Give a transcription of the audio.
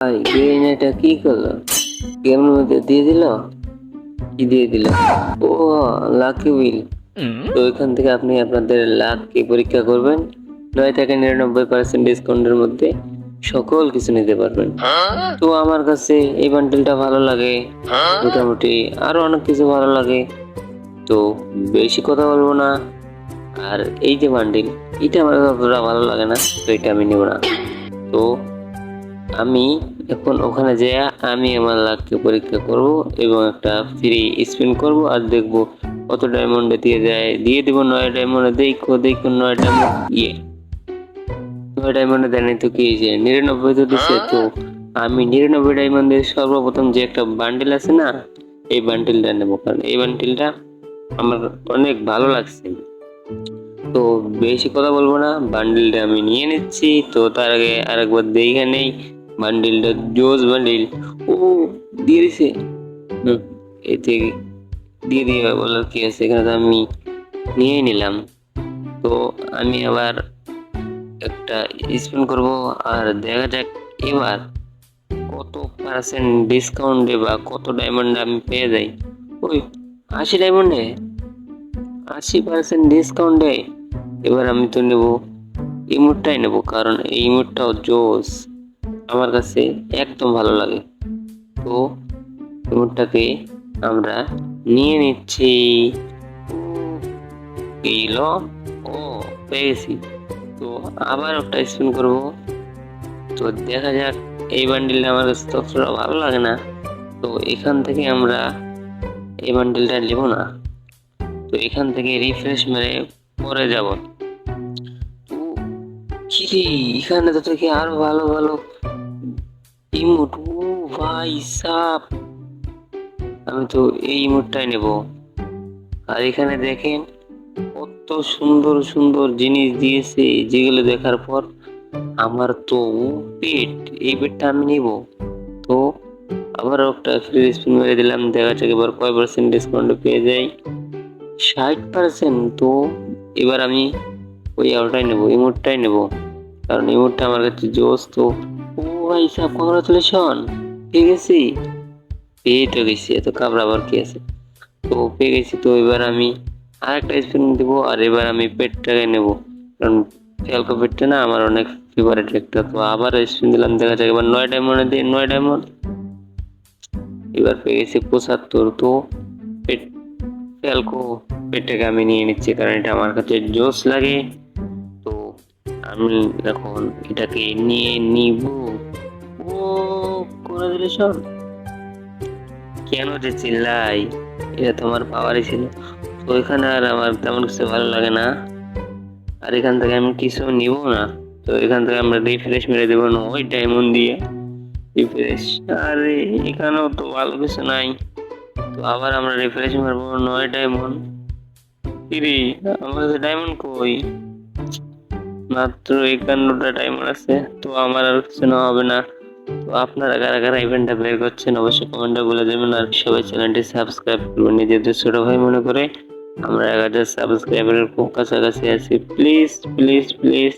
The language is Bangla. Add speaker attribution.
Speaker 1: ভাই গ্রিন এটা কি করলো? গেমের মধ্যে দিয়ে দিল? কি দিয়ে দিল? ও, লাকি উইল। তো এখান থেকে আপনি আপনাদের লাককে পরীক্ষা করবেন। 9 থেকে 99% ডিসকাউন্টের মধ্যে সকল কিছু নিতে পারবেন। তো আমার কাছে এই বান্ডেলটা ভালো লাগে, মোটামুটি আরো অনেক কিছু ভালো লাগে। তো বেশি কথা বলবো না। আর এই যে বান্ডিল, এটা আমার অতটা ভালো লাগে না, তো এটা আমি নেব না। তো আমি এখন ওখানে যেয়ে আমি আমার লাককে পরীক্ষা করব এবং একটা ফ্রি স্পিন করব আর দেখব কত ডায়মন্ডে দিয়ে দিব। 9 ডায়মন্ডে দেখো দেখো 9 ডায়মন্ড। 9 ডায়মন্ডে দেয়নি তো কি হয়েছে, 99 তো দিচ্ছে। তো আমি 99 ডায়মন্ডের সর্বপ্রথম যে একটা বান্ডেল আছে না, এই বান্ডেলটা নেবো, কারণ এই বান্ডেলটা আমার অনেক ভালো লাগছে। তো বেশি কথা বলবো না, বান্ডিলটা আমি নিয়ে নিচ্ছি। তো তার আগে আরেকবার দেখে নেই বান্ডিলটা। জোস বান্ডিল। ও, দিয়ে দিছে। এতে দিয়ে দিয়ে বলার কি আছে, এখানে তো আমি নিয়েই নিলাম। তো আমি আবার একটা স্পিন করব আর দেখা যাক এবার কত পার্সেন্ট ডিসকাউন্টে বা কত ডায়মন্ড আমি পেয়ে যাই। ওই 80 ডায়মন্ডে 80% ডিসকাউন্টে। এবার আমি তো নেব ইমোটটাই নেব, কারণ এই ইমোটটাও জোস, আমার কাছে একদম ভালো লাগে। তো ইমোটটাকে আমরা নিয়ে নিচ্ছি। এলো। ও, পেয়ে গেছি। তো আবার একটা স্পিন করব। তো দেখা যাক, এই বান্ডিলটা আমার কাছে তো অতটা ভালো লাগে না। তো এখান থেকে আমরা এই বান্ডিলটা নেব না। তো এখান থেকে রিফ্রেশ মেরে পরে যাব। তো কি রে, এখানে তো থেকে আরো ভালো ভালো ইমোট। ও ভাই সাব, আমি তো এই ইমোটটাই নেব। আর এখানে দেখেন কত সুন্দর সুন্দর জিনিস দিয়েছে, যেগুলো দেখার পর আমার তো পেট, এই পেটটা আমি নিব। তো আবার একটা ফ্রি স্পিন মেরে দিলাম, দেখা যাক এবার কয় পার্সেন্ট ডিসকাউন্ট পেয়ে যাই। 60%। তো এবার আমি ওই আউটটাই নেব, ইমোটটাই নেব, কারণ ইমোটটা আমার কাছে জোস। তো ও ভাই সাহেব, কংগ্রাচুলেশন, পেয়ে গেছি। পেয়ে তো গেছি, এত কাবড়াবার কি আছে। তো পেয়ে গেছি। তো এবার আমি আরেকটা স্পিন দেব, আর এবার আমি পেটটাকে নেব, কারণ ফ্যালকো পেটটা না আমার অনেক ফেভারিট একটা। তো আবার স্পিন দিলাম, দেখা যাক এবার 9 ডায়মন্ডে দিয়ে 9 ডায়মন্ড। এবার পেয়ে গেছি 75। তো পেট ফ্যালকো পেটটাকে আমি নিয়ে নিচ্ছি, কারণ এটা আমার কাছে জোস লাগে। তো আমি এখন এটাকে নিয়ে নিব। ও, কংগ্রাচুলেশন। কেন যে চিল্লাই, এটা তোমার পাওয়ারই ছিল। তো এখানে আর আমার তেমন কিছু ভালো লাগে না, আর এখান থেকে আমি কিছু নিব না। তো এখান থেকে আমরা রিফ্রেশ মেরে দেবো 9 ডায়মন্ড দিয়ে। রিফ্রেশ, আরে এখানেও তো ভালো কিছু নাই। তো আবার আমরা রিফ্রেশ মারবো 9 ডায়মন্ড। কিরে, আমার কাছে ডায়মন্ড কই? মাত্র 51টা ডায়মন্ড আছে। তো আমার আর কিছু নেওয়া হবে না। তো আপনারা কারা কারা ইভেন্টটা বের করছেন অবশ্যই কমেন্টে বলে দেবেন, আর সবাই চ্যানেলটি সাবস্ক্রাইব করবেন নিজেদের ছোট ভাই মনে করে। আমরা 1000 সাবস্ক্রাইবারের খুব কাছাকাছি আছি, প্লিজ প্লিজ প্লিজ।